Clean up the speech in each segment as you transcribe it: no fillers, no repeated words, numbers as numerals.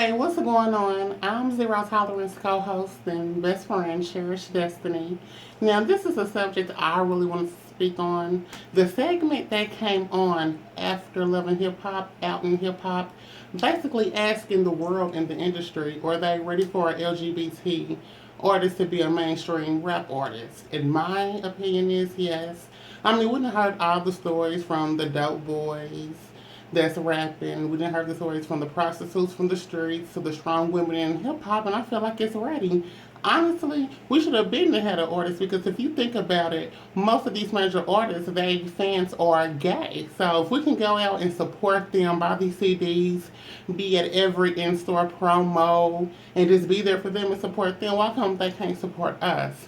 Hey, what's going on? I'm Zero Tolerance co-host and best friend, Cherished Destiny. Now, this is a subject I really want to speak on. The segment that came on after Love and Hip Hop, Out in Hip Hop, basically asking the world and the industry, are they ready for an LGBT artist to be a mainstream rap artist? In my opinion is yes. I mean, we done heard all the stories from the dope boys that's rapping. We didn't hear the stories from the prostitutes from the streets to the strong women in hip hop, and I feel like it's ready. Honestly, we should have been ahead of artists because if you think about it, most of these major artists, they fans are gay. So if we can go out and support them, buy these CDs, be at every in-store promo, and just be there for them and support them, why come they can't support us?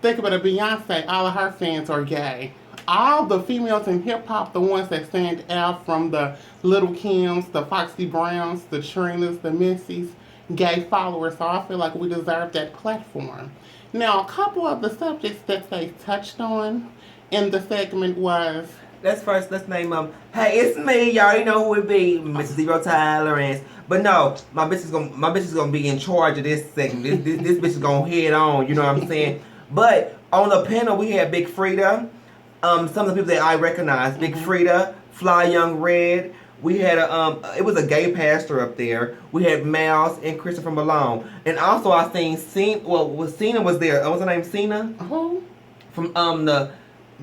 Think about it, Beyonce, all of her fans are gay. All the females in hip hop, the ones that stand out from the Little Kims, the Foxy Browns, the Trinas, the Missies, gay followers. So I feel like we deserve that platform. Now, a couple of the subjects that they touched on in the segment was. Let's name them. Hey, it's me. Y'all already know who it be, Mrs. Zero Tolerance. But no, my bitch is gonna be in charge of this segment. This bitch is gonna head on. You know what I'm saying? But on the panel we had Big Frida. Some of the people that I recognize, Big Frida, Fly Young Red. We had it was a gay pastor up there. We had Miles and Christopher Malone, and also I seen Cena was there. What's her name? Cena. Who? From the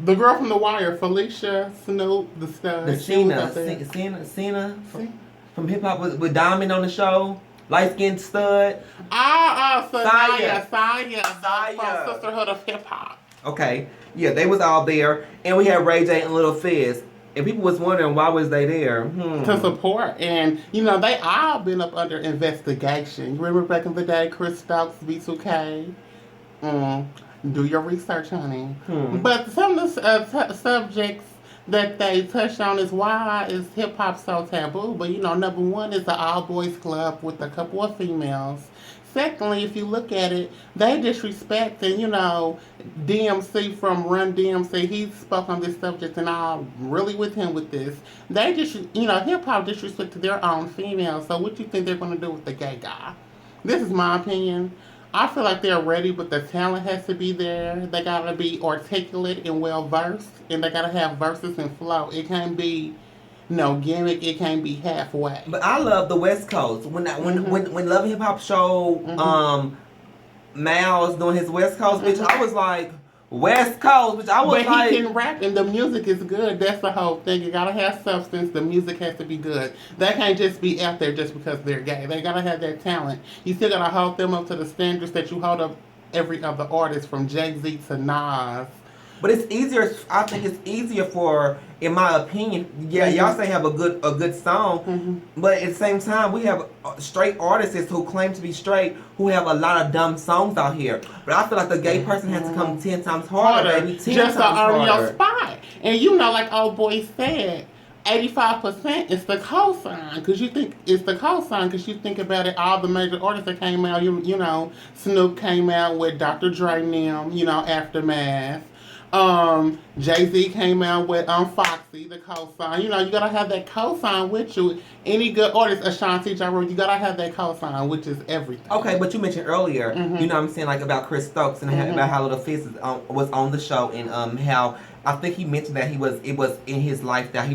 girl from The Wire, Felicia Snoop, the stud. The Cena from Hip Hop with Diamond on the show. Light skinned stud. Saya. Saya. From Sisterhood of Hip Hop. Okay, yeah, they was all there, and we had Ray J and Little Fizz, and people was wondering why was they there to support, and you know they all been up under investigation. You remember back in the day, Chris Stokes, B2K. Do your research, honey. But some of the subjects that they touched on is why is hip hop so taboo? But you know, number one is the all boys club with a couple of females. Secondly, if you look at it, they disrespect, and you know, DMC from Run DMC, he spoke on this subject, and I'm really with him with this. They just, you know, hip hop disrespected their own females. So what do you think they're going to do with the gay guy? This is my opinion. I feel like they're ready, but the talent has to be there. They gotta be articulate and well versed, and they gotta have verses and flow. It can't be no gimmick. It can't be halfway. But I love the West Coast. When Love and Hip Hop showed Miles doing his West Coast, bitch, I was like, West Coast, which I was but he can rap and the music is good. That's the whole thing. You gotta have substance. The music has to be good. They can't just be out there just because they're gay. They gotta have that talent. You still gotta hold them up to the standards that you hold up every other artist from Jay-Z to Nas. But it's easier. I think it's easier for, in my opinion. Yeah, y'all say have a good song, but at the same time, we have straight artists who claim to be straight who have a lot of dumb songs out here. But I feel like the gay person has to come 10 times harder, baby. 10 just times to earn harder. your spot. And you know, like old boy said, 85% is the cosign, because you think it's the cosign, because you think about it, all the major artists that came out, you know, Snoop came out with Dr. Dre and them, you know, Aftermath. Jay-Z came out with Foxy, the cosign. You know, you gotta have that cosign with you. Any good artist, Ashanti, Ja Rule, you gotta have that cosign, which is everything. Okay, but you mentioned earlier, you know what I'm saying, like about Chris Stokes and about how Little Fizz was on the show, and how I think he mentioned that it was in his life that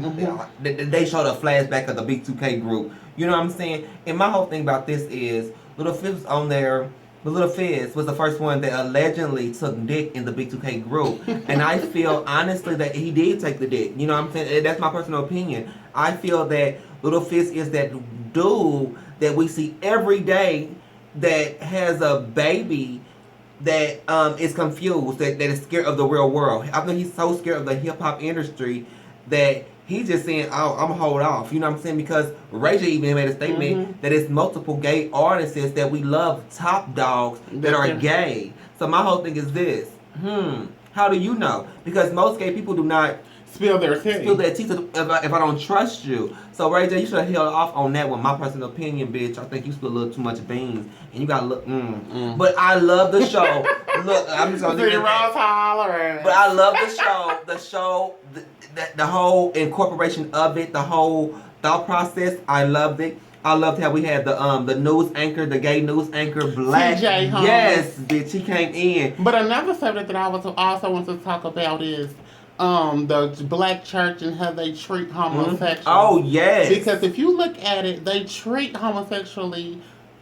they showed a flashback of the B2K group. You know what I'm saying? And my whole thing about this is Little Fizz was on there. But Little Fizz was the first one that allegedly took dick in the B2K group. And I feel, honestly, that he did take the dick. You know what I'm saying? That's my personal opinion. I feel that Little Fizz is that dude that we see every day that has a baby that is confused, that is scared of the real world. I think he's so scared of the hip-hop industry that he's just saying, oh, I'm going to hold off. You know what I'm saying? Because Ray J even made a statement that it's multiple gay artists that we love, top dogs, that are gay. So my whole thing is this. How do you know? Because most gay people do not spill their tea if I don't trust you. So Ray J, you should have held off on that one. My personal opinion, bitch. I think you spill a little too much beans, and you gotta look. But I love the show. Look, I'm just gonna do that. But I love the show. The whole incorporation of it, the whole thought process. I loved it. I loved how we had the news anchor, the gay news anchor, Black. TJ Holmes. Yes, bitch, he came in. But another subject that I was also want to talk about is the black church and how they treat homosexuals. Oh yes. Because if you look at it, they treat homosexuality,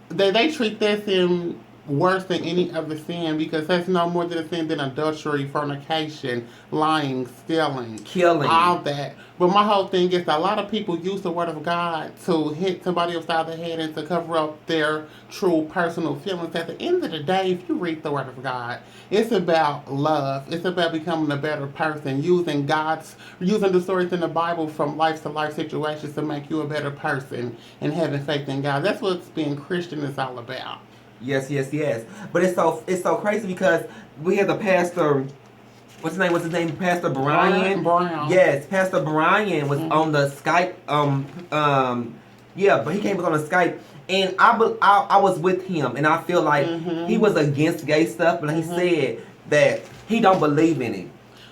they treat that sin worse than any other sin, because that's no more than a sin than adultery, fornication, lying, stealing, Killing. all that. But my whole thing is a lot of people use the word of God to hit somebody upside the head and to cover up their true personal feelings. At the end of the day, if you read the word of God, it's about love. It's about becoming a better person, using the stories in the Bible from life to life situations to make you a better person and having faith in God. That's what being Christian is all about. Yes, yes, yes. But it's so crazy because we had the pastor. What's his name? Pastor Brian. Brown. Yes, Pastor Brian was on the Skype. Yeah, but he came on the Skype, and I was with him, and I feel like he was against gay stuff, but he said that he don't believe in it.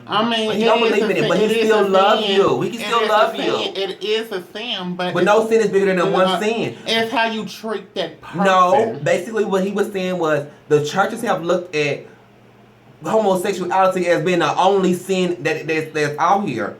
I mean, he don't believe in it, but he still loves you. He can still love you. It is a sin, but no sin is bigger than one sin. It's how you treat that person. No, basically what he was saying was the churches have looked at homosexuality as being the only sin that's out here.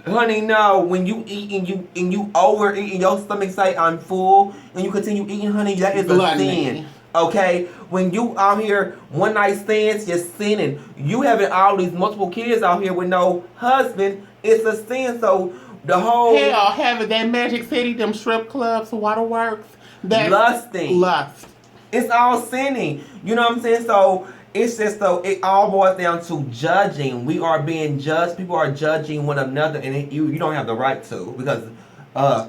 Honey, no. When you eat and you overeat and your stomach say I'm full and you continue eating, honey, that is a sin. Okay, when you out here one night stands, you're sinning. You having all these multiple kids out here with no husband, it's a sin. So the whole hell, having that Magic City, them strip clubs, waterworks, that lusting, lust. It's all sinning. You know what I'm saying? So it's just it all boils down to judging. We are being judged. People are judging one another, and you don't have the right to, because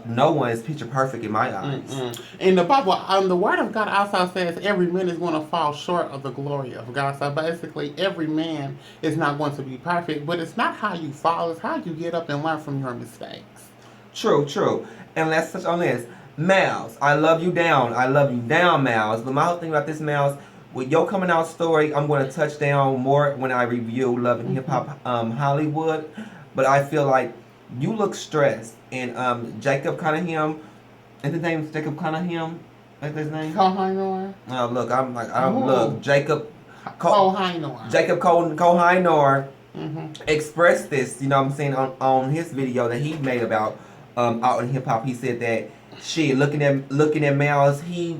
no one is picture perfect in my eyes. In the Bible, the Word of God also says every man is going to fall short of the glory of God. So basically, every man is not going to be perfect, but it's not how you fall, it's how you get up and learn from your mistakes. True, true. And let's touch on this. Miles, I love you down, Miles. But my whole thing about this, Miles, with your coming out story, I'm going to touch down more when I review Love and Hip Hop Hollywood. But I feel like you look stressed. And Jacob Cunningham, is his name Jacob Cunningham? That's his name? Kohinor. Oh, look, look, Jacob Kohinor. Jacob Kohinor expressed this, you know what I'm saying, on his video that he made about out in hip hop. He said that looking at Miles, he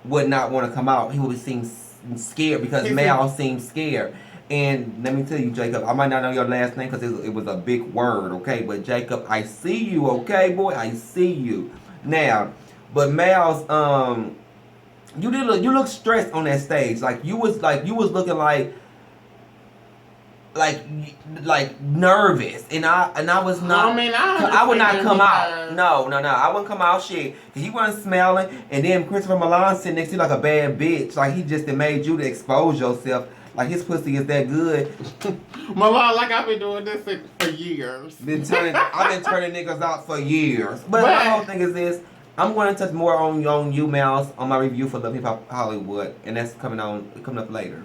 would not want to come out. He would seem scared because Miles seems scared. And let me tell you, Jacob, I might not know your last name because it was a big word, okay? But Jacob, I see you, okay, boy? I see you. Now, but Miles, you look stressed on that stage. Like you was looking like nervous, and I was not. I mean, I would not come out. No, I wouldn't come out shit. He wasn't smiling, and then Christopher Milan sitting next to you like a bad bitch. Like he just made you to expose yourself. Like his pussy is that good. Milan, like I've been doing this for years. I've been turning niggas out for years. But my whole thing is this. I'm going to touch more on you, Miles, on my review for Love Hip Hop Hollywood, and that's coming up later.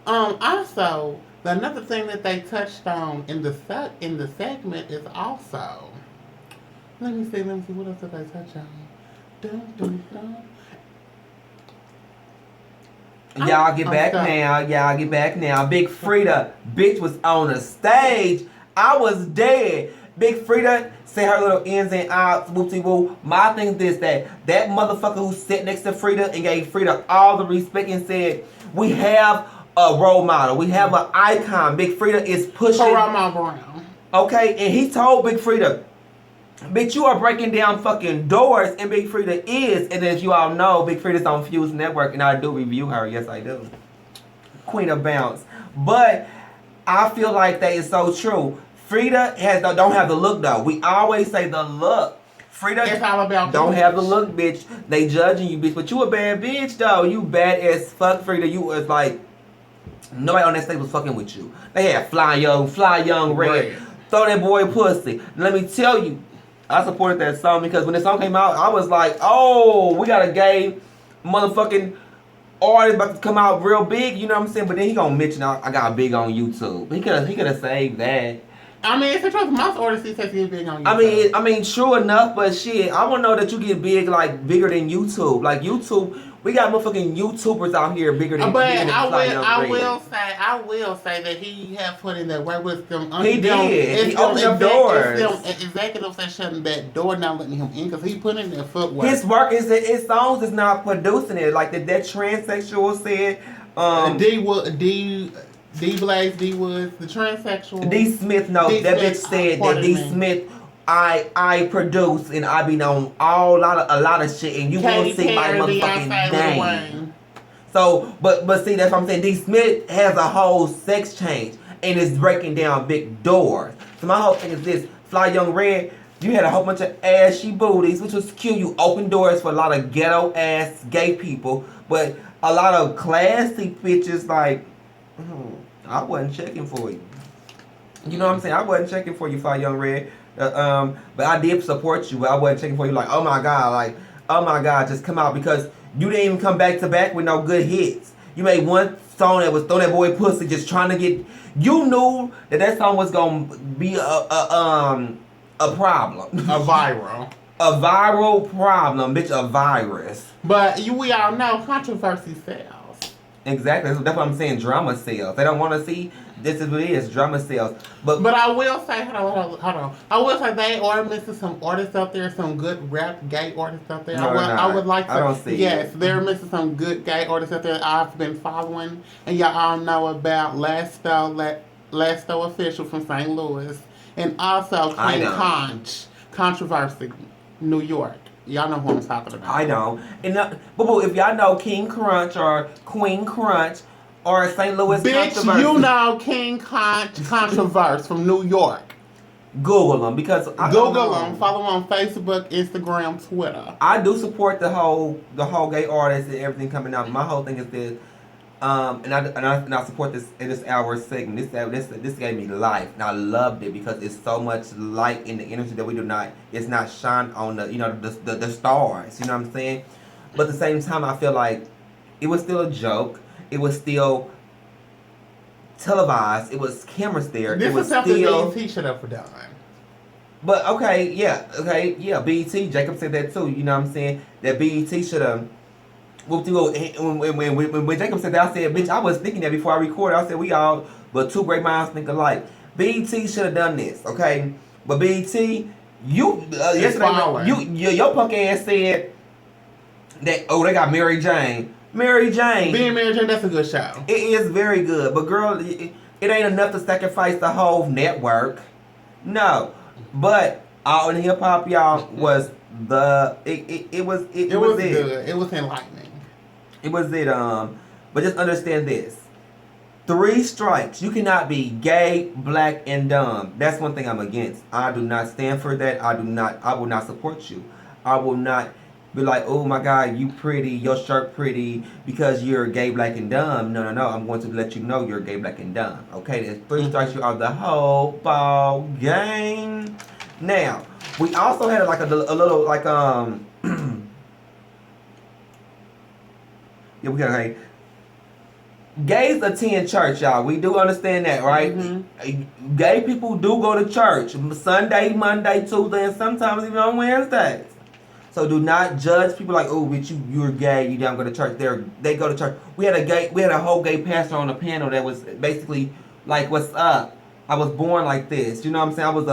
Also, another thing that they touched on in the segment is also. Let me see what else did they touch on? Dun, dun, dun. Y'all get back now. Big Frida, bitch, was on the stage. I was dead. Big Frida said her little ins and outs, whoopsie woo. My thing is this, that motherfucker who sat next to Frida and gave Frida all the respect and said, we have a role model. We have an icon. Big Frida is pushing. Karama Brown. Okay, and he told Big Frida, bitch, you are breaking down fucking doors, and Big Frida is. And as you all know, Big Frida's on Fuse Network, and I do review her. Yes, I do. Queen of Bounce. But I feel like that is so true. Frida don't have the look, though. We always say the look. Frida it's all about don't have the look, bitch. They judging you, bitch. But you a bad bitch, though. You bad as fuck, Frida. You was like, nobody on that stage was fucking with you. They had Fly Young Red. Throw that boy pussy. Let me tell you, I supported that song because when the song came out, I was like, oh, we got a gay motherfucking artist about to come out real big, you know what I'm saying? But then he gonna mention I got big on YouTube. He could have saved that. I mean, it's the truth. Most artists say get big on YouTube. I mean, true enough, but shit, I want to know that you get big, like bigger than YouTube. Like YouTube, we got motherfucking YouTubers out here bigger than. But bigger than I will say that he have put in that work with them. He did. He opened up doors. It's them executives that shutting that door, not letting him in, because he put in their footwork. His work is his songs is not producing it. Like that transsexual said. D Blaze, D Woods, the transsexual. D Smith, no, D that Smith, bitch said that D Smith, I produce and I be on a lot of shit, and you won't see my motherfucking name. So, but see, that's what I'm saying. D Smith has a whole sex change and is breaking down big doors. So my whole thing is this: Fly Young Red, you had a whole bunch of ashy booties, which was cute. You opened doors for a lot of ghetto ass gay people, but a lot of classy bitches like. I wasn't checking for you. You know what I'm saying? I wasn't checking for you, Fly Young Red. But I did support you. But I wasn't checking for you. Like, oh my God, just come out, because you didn't even come back to back with no good hits. You made one song that was Throw That Boy Pussy, just trying to get. You knew that song was gonna be a problem. A viral. A viral problem, bitch. A virus. But we all know controversy sells. Exactly. That's what I'm saying. Drama sells. They don't want to see. This is what it is. Drama sells. But I will say, hold on. I will say they are missing some artists out there, some good rap gay artists out there. No, I would like to. I don't see. Yes, they're missing some good gay artists out there I've been following, and y'all all know about Lasto Official from St. Louis, and also King Conch, Controversy, New York. Y'all know who I'm talking about. I know. And boo, if y'all know King Crunch or Queen Crunch or St. Louis Bitch, you know King Controversy from New York. Google them, because Google them. Follow them on Facebook, Instagram, Twitter. I do support the whole gay artists and everything coming out. My whole thing is this. And I support this in this hour segment. This gave me life, and I loved it because it's so much light in the energy that we do not. It's not shine on the stars. You know what I'm saying? But at the same time, I feel like it was still a joke. It was still televised. It was cameras there. This it was is something still. BET should have done. But yeah. BET. Jacob said that too. You know what I'm saying? That BET should have. When Jacob said that, I said, bitch, I was thinking that before I recorded. I said, we all, but two great minds think alike. BET should have done this, okay? But BET, yesterday, your punk ass said that, they got Mary Jane. Mary Jane. Being Mary Jane, that's a good show. It is very good. But girl, it ain't enough to sacrifice the whole network. No. But All in Hip Hop, y'all, was it was good. It was enlightening. It was it. But just understand this: 3 strikes. You cannot be gay, black, and dumb. That's one thing I'm against. I do not stand for that. I will not support you. I will not be like, oh my God, you pretty, your shirt pretty because you're gay, black, and dumb. No. I'm going to let you know you're gay, black, and dumb. Okay, there's 3 strikes. You are the whole ball game. Now, we also had like a little like yeah, we got okay. Gays attend church, y'all. We do understand that, right? Mm-hmm. Gay people do go to church Sunday, Monday, Tuesday, and sometimes even on Wednesdays. So do not judge people like, oh, bitch, you're gay, you don't go to church. They go to church. We had a whole gay pastor on the panel that was basically like, what's up? I was born like this. You know what I'm saying? I was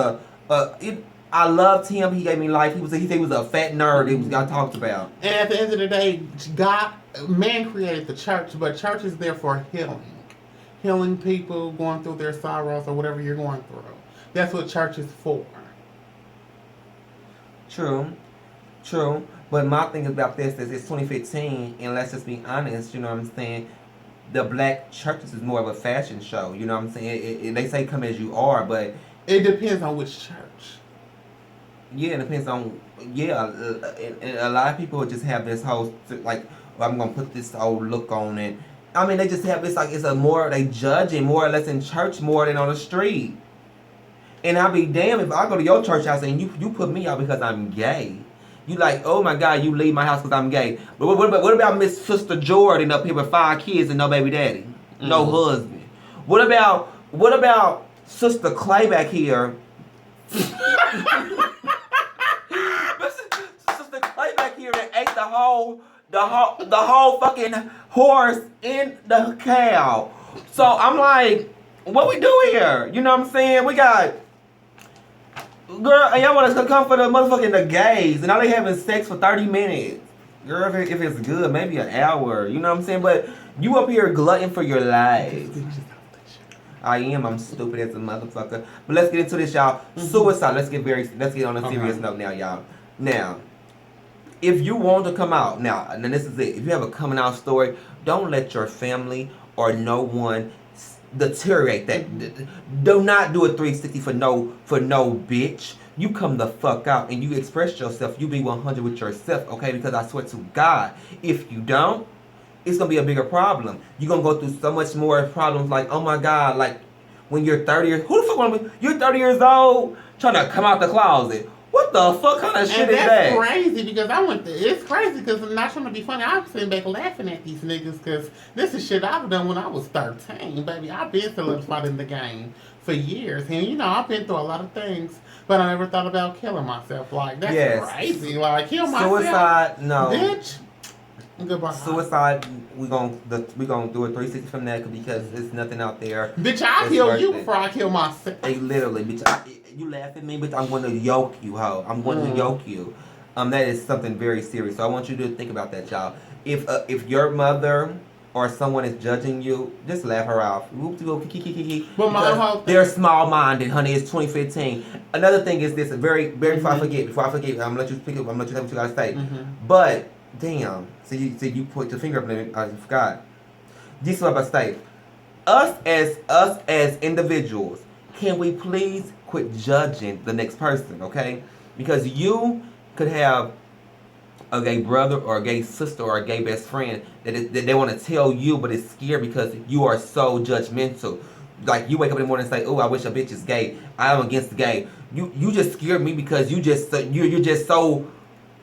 I loved him. He gave me life. He said he was a fat nerd. It was got talked about. And at the end of the day, man created the church, but church is there for healing people going through their sorrows or whatever you're going through. That's what church is for. True. But my thing about this is it's 2015, and let's just be honest. You know what I'm saying? The black churches is more of a fashion show. You know what I'm saying? They say come as you are, but it depends on which church. Yeah, it depends on, and a lot of people just have this whole, like, well, I'm going to put this old look on it. I mean, they just have, they judging more or less in church more than on the street. And I'll be damned if I go to your church house and you put me out because I'm gay. You like, oh my God, you leave my house because I'm gay. But what about Miss Sister Jordan up here with 5 kids and no baby daddy? No husband. What about Sister Clay back here. Sister Clay back here and ate the whole fucking horse in the cow. So I'm like, what we do here? You know what I'm saying? We got girl, and y'all want us to come for the motherfucking the gays, and now they having sex for 30 minutes. Girl, if it's good, maybe an hour. You know what I'm saying? But you up here glutton for your life. I am. I'm stupid as a motherfucker. But let's get into this, y'all. Suicide. Let's get on a serious note now, y'all. Now, if you want to come out, now this is it. If you have a coming out story, don't let your family or no one deteriorate that. Do not do a 360 for no bitch. You come the fuck out and you express yourself. You be 100 with yourself, okay? Because I swear to God, if you don't, it's gonna be a bigger problem. You're gonna go through so much more problems. Like, oh my God, like when you're 30 years, who the fuck wanna be? You're 30 years old trying to come out the closet. What the fuck kind of shit is that? That's crazy because it's crazy because I'm not trying to be funny. I'm sitting back laughing at these niggas because this is shit I've done when I was 13, baby. I've been solidified in the game for years, and you know I've been through a lot of things, but I never thought about killing myself. Like that's crazy. Like kill myself. Suicide, no. Bitch. Goodbye. Suicide, we gonna do a 360 from that because there's nothing out there. Bitch, I'll kill you before I kill myself. Hey, literally, bitch. You laugh at me, bitch. I'm going to yoke you, ho. I'm going to yoke you. That is something very serious. So I want you to think about that, y'all. If your mother or someone is judging you, just laugh her off. They're small-minded, honey. It's 2015. Another thing is this. Before I forget, I'm gonna let you pick up. I'm gonna let you have what you gotta say. But damn, so you put your finger up in it. I forgot. This is what I'm saying. Us as individuals, can we please quit judging the next person, okay? Because you could have a gay brother or a gay sister or a gay best friend that they want to tell you, but it's scared because you are so judgmental. Like you wake up in the morning and say, "Oh, I wish a bitch is gay. I'm against the gay." You just scared me because you're just so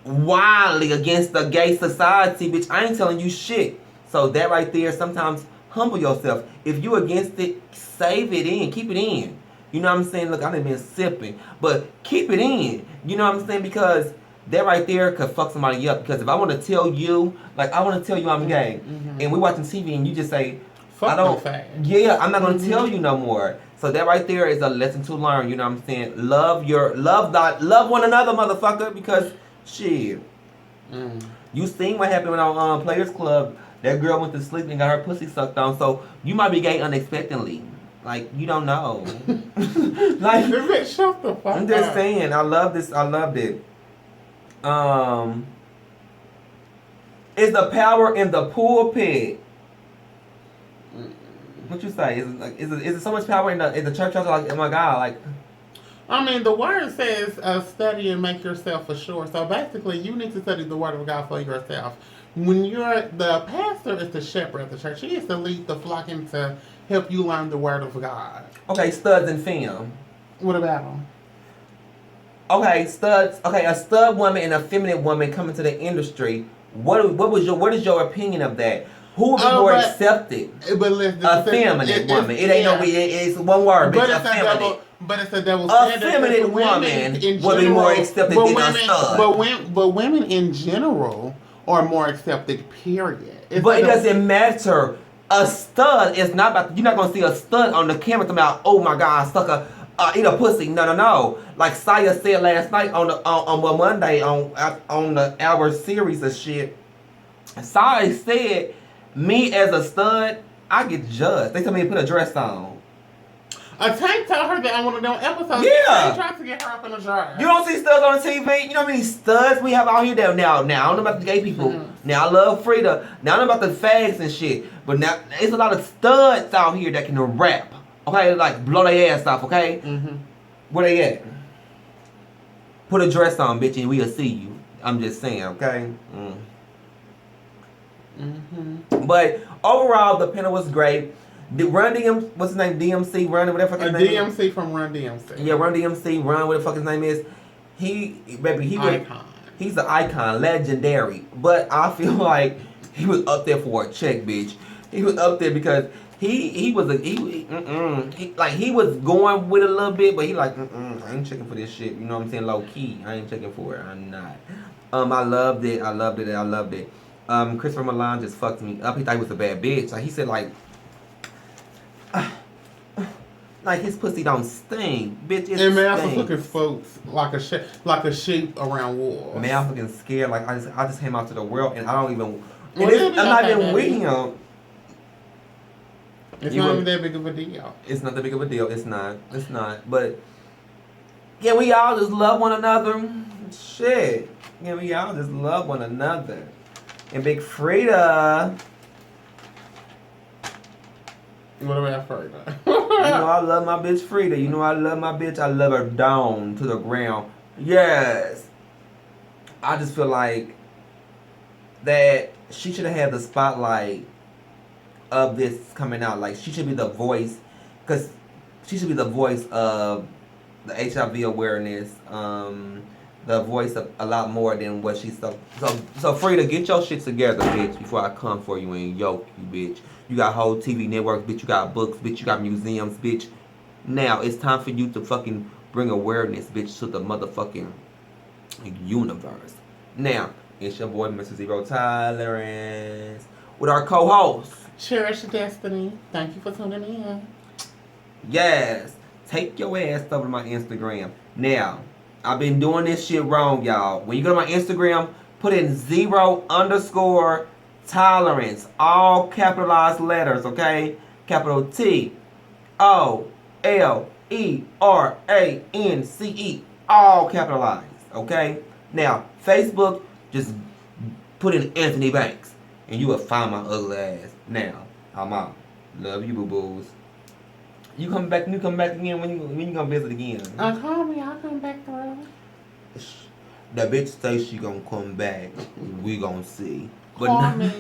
wildly against the gay society, bitch. I ain't telling you shit. So that right there, sometimes humble yourself. If you against it, save it in, keep it in. You know what I'm saying? Look, I done been sipping, but keep it in. You know what I'm saying? Because that right there could fuck somebody up. Because if I want to tell you, like I want to tell you I'm gay, and we watching TV and you just say, fuck, I don't. Yeah, I'm not gonna tell you no more. So that right there is a lesson to learn. You know what I'm saying? Love one another, motherfucker. Because shit, you seen what happened when on Players Club. That girl went to sleep and got her pussy sucked on. So you might be gay unexpectedly. Like, you don't know. Like, shut the fuck up. I'm just saying, I love this. I loved it. Is the power in the pulpit? What you say? Is it so much power in the church? Like, oh my God, like. I mean, the word says study and make yourself assured. So basically, you need to study the word of God for yourself. When the pastor is the shepherd of the church, he is to lead the flock and to help you learn the word of God. Okay, studs and femme. What about them? Okay, studs. Okay, a stud woman and a feminine woman coming to the industry. What is your opinion of that? Who would be more accepted? But listen, a feminine woman. It ain't no. It's one word. But it's a feminine. But it's a double standard. A feminine woman would be more accepted than a stud. But women in general are more accepted. Period. But it doesn't matter. A stud is not about. You're not gonna see a stud on the camera talking about, oh my God, sucker, eat a pussy. No. Like Saya said last night on Monday on the Hour series of shit. Saya said, me as a stud, I get judged. They tell me to put a dress on. A Tank told her that on one of them episodes. Yeah. They tried to get her up in a dress. You don't see studs on the TV? You know how many studs we have out here now? I don't know about the gay people. Now I love Frida. Now I know about the fags and shit. But now there's a lot of studs out here that can rap. Okay, like blow their ass off, okay? Where they at? Put a dress on, bitch, and we'll see you. I'm just saying, okay? But overall, the panel was great. Run DM, what's his name? DMC, Run, whatever his name is. DMC from Run DMC. Yeah, Run DMC, Run, whatever the fuck his name is. He's an icon, legendary. But I feel like he was up there for a check, bitch. He was up there because he was he was going with a little bit, but he like I ain't checking for this shit. You know what I'm saying? Low key, I ain't checking for it. I'm not. I loved it. I loved it. I loved it. Christopher Milan just fucked me up. He thought he was a bad bitch. Like he said, like his pussy don't stink, bitch. It And man, stinks. looking folks like a sheep around walls. Man, I'm fucking scared. Like I just came out to the world and I don't even. Well, I'm not okay, even with baby. him. It's You not would- even that big of a deal. It's not that big of a deal. It's not. It's not. But yeah, we all just love one another. Shit. Yeah, we all just love one another. And Big Frida. What about Frida? You know I love my bitch Frida. You know I love my bitch. I love her down to the ground. Yes. I just feel like that she should have had the spotlight of this coming out. Like she should be the voice, because she should be the voice of the HIV awareness. The voice of a lot more than what she's so Frida, get your shit together, bitch, before I come for you and yoke you, bitch. You got whole TV networks, bitch. You got books, bitch. You got museums, bitch. Now it's time for you to fucking bring awareness, bitch, to the motherfucking universe. Now it's your boy, Mr. Zero Tolerance, with our co-host. Cherish Destiny. Thank you for tuning in. Yes, take your ass over to my Instagram. Now, I've been doing this shit wrong, y'all. When you go to my Instagram, put in 0_tolerance. All capitalized letters, okay? Capital TOLERANCE. All capitalized, okay? Now, Facebook, just put in Anthony Banks. And you will find my ugly ass. Now, I'm out. Love you, boo-boos. You come back again when you gonna visit again? Call me, I'll come back through. The bitch say she gonna come back. We gonna see. But Call me.